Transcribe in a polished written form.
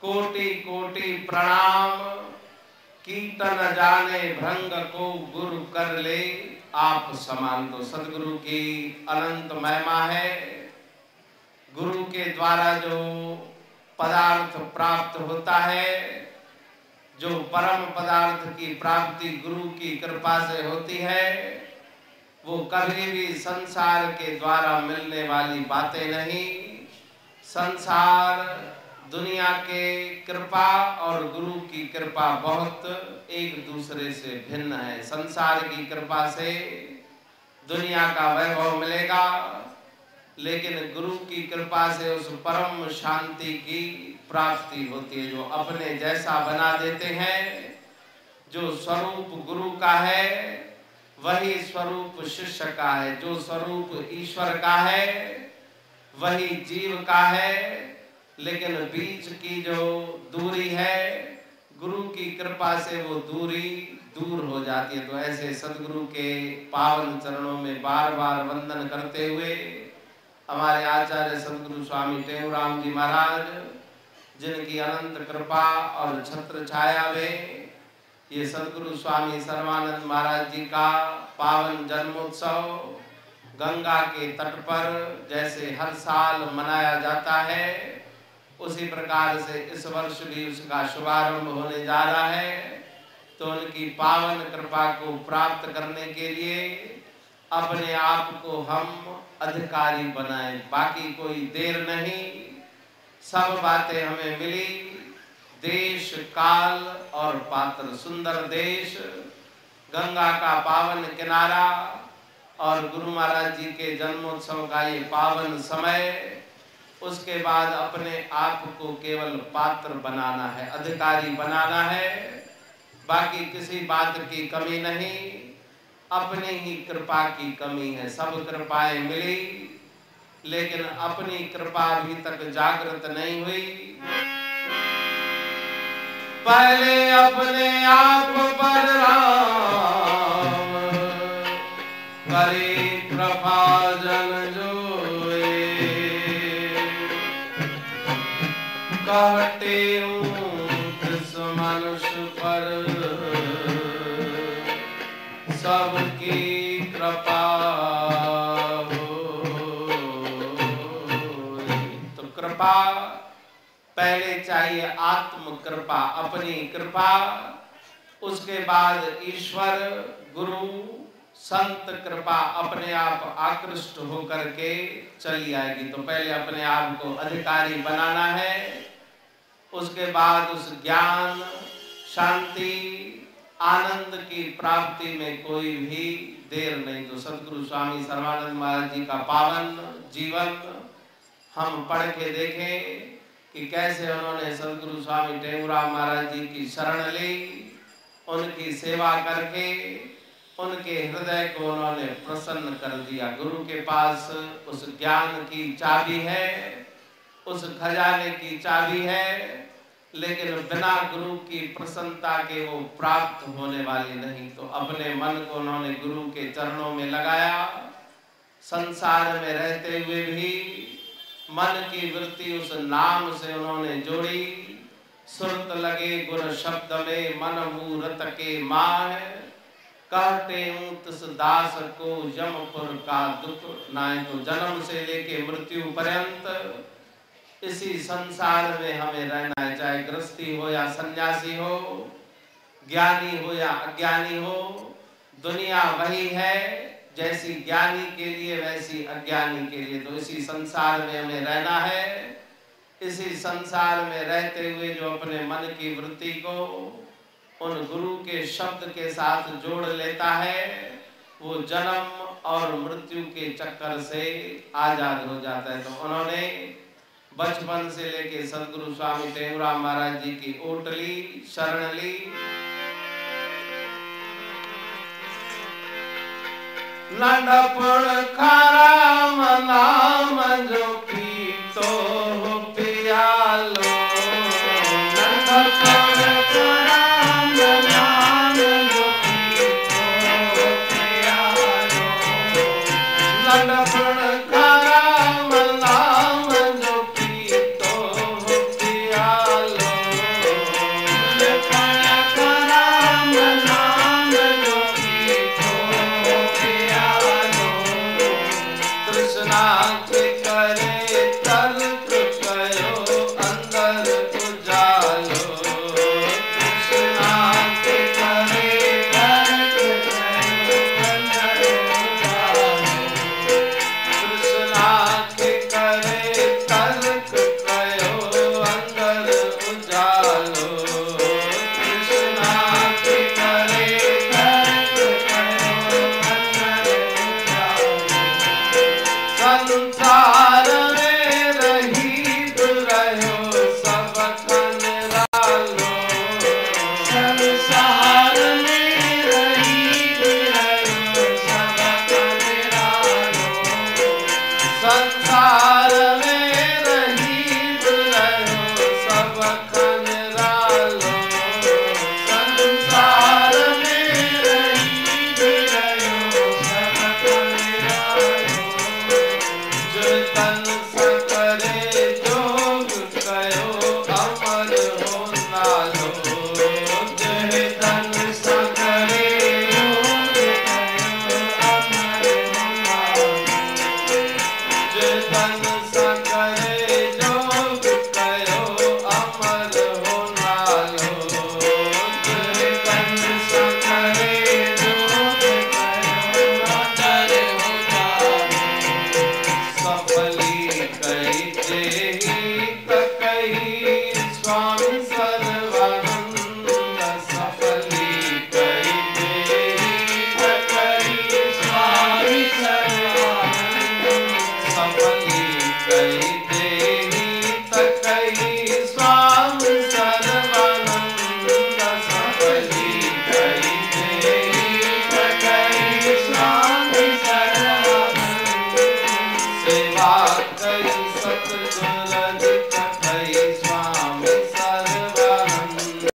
कोटि कोटि प्रणाम। कीर्तन जाने भृंग को गुरु कर ले आप समान। तो सदगुरु की अनंत महिमा है। गुरु के द्वारा जो पदार्थ प्राप्त होता है, जो परम पदार्थ की प्राप्ति गुरु की कृपा से होती है, वो कभी भी संसार के द्वारा मिलने वाली बातें नहीं। संसार, दुनिया के कृपा और गुरु की कृपा बहुत एक दूसरे से भिन्न है। संसार की कृपा से दुनिया का वैभव मिलेगा, लेकिन गुरु की कृपा से उस परम शांति की प्राप्ति होती है, जो अपने जैसा बना देते हैं। जो स्वरूप गुरु का है वही स्वरूप शिष्य का है, जो स्वरूप ईश्वर का है वही जीव का है। लेकिन बीच की जो दूरी है, गुरु की कृपा से वो दूरी दूर हो जाती है। तो ऐसे सदगुरु के पावन चरणों में बार बार वंदन करते हुए हमारे आचार्य सदगुरु स्वामी टेऊराम जी महाराज, जिनकी अनंत कृपा और छत्र छाया में ये सदगुरु स्वामी सर्वानंद महाराज जी का पावन जन्मोत्सव गंगा के तट पर जैसे हर साल मनाया जाता है, उसी प्रकार से इस वर्ष भी उसका शुभारंभ होने जा रहा है। तो उनकी पावन कृपा को प्राप्त करने के लिए अपने आप को हम अधिकारी बनाएं। बाकी कोई देर नहीं, सब बातें हमें मिली। देश, काल और पात्र, सुंदर देश, गंगा का पावन किनारा और गुरु महाराज जी के जन्मोत्सव का ये पावन समय। उसके बाद अपने आप को केवल पात्र बनाना है, अधिकारी बनाना है। बाकी किसी बात की कमी नहीं, अपनी ही कृपा की कमी है। सब कृपाएं मिली, लेकिन अपनी कृपा अभी तक जागृत नहीं हुई। पहले अपने आप पर राम करे कृपा जन जोए, कहते किस मनुष्य पर सबकी कृपा हो। तो कृपा पहले चाहिए, आत्म कृपा, अपनी कृपा। उसके बाद ईश्वर, गुरु, संत कृपा अपने आप आकृष्ट होकर के चली आएगी। तो पहले अपने आप को अधिकारी बनाना है। उसके बाद उस ज्ञान, शांति, आनंद की प्राप्ति में कोई भी देर नहीं। तो सदगुरु स्वामी सर्वानंद महाराज जी का पावन जीवन हम पढ़ के देखें कि कैसे उन्होंने सदगुरु स्वामी टेऊराम महाराज जी की शरण ली, उनकी सेवा करके उनके हृदय को उन्होंने प्रसन्न कर दिया। गुरु के पास उस ज्ञान की चाबी है, उस खजाने की चाबी है, लेकिन बिना गुरु की प्रसन्नता के वो प्राप्त होने वाली नहीं। तो अपने मन को उन्होंने गुरु के चरणों में लगाया। संसार में रहते हुए भी मन की वृत्ति उस नाम से उन्होंने जोड़ी। सुरत लगे गुर शब्द में मन मूरत के माह, कहते हूँ तिस दास को यमपुर का दुख नाय। तो जन्म से लेके मृत्यु पर्यंत इसी संसार में हमें रहना है, चाहे गृहस्थी हो या सन्यासी हो, ज्ञानी हो या अज्ञानी हो। दुनिया वही है, जैसी ज्ञानी के लिए वैसी अज्ञानी के लिए। तो इसी संसार में हमें रहना है। इसी संसार में रहते हुए जो अपने मन की वृत्ति को उन गुरु के शब्द के साथ जोड़ लेता है, वो जन्म और मृत्यु के चक्कर से आजाद हो जाता है। तो उन्होंने बचपन से लेके सदगुरु स्वामी टेऊराम महाराज जी की ओट ली, शरण ली। नंढपण खाराम नाम जो